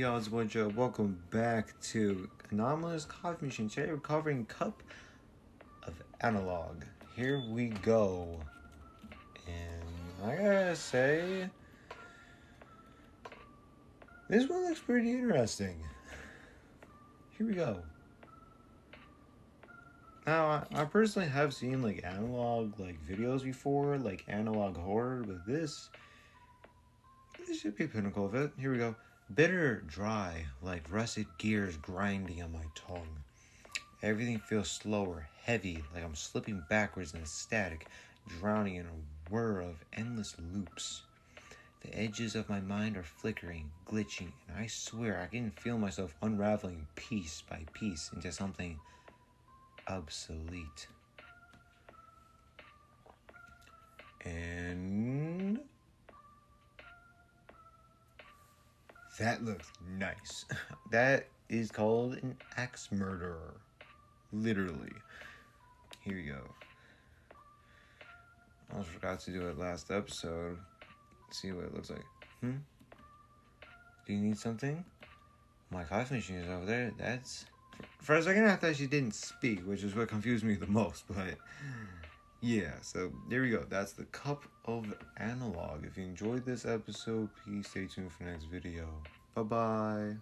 y'all, it's boy Joe. Welcome back to Anomalous Coffee Machine. Today we're covering Cup of Analog. Here we go. And I gotta say, this one looks pretty interesting. Here we go. Now, I personally have seen like analog videos before, like analog horror, but this should be a pinnacle of it. Here we go. Bitter, dry, like rusted gears grinding on my tongue. Everything feels slower, heavy, like I'm slipping backwards in static, drowning in a whir of endless loops. The edges of my mind are flickering, glitching, and I swear I can feel myself unraveling piece by piece into something obsolete. And that looks nice. That is called an axe murderer. Literally. Here we go. I almost forgot to do it last episode. See what it looks like. Do you need something? My coffee machine is over there. That's... For a second I thought she didn't speak, which is what confused me the most, but... yeah, so there we go. That's the Cup of Analog. If you enjoyed this episode, please stay tuned for the next video. Bye-bye.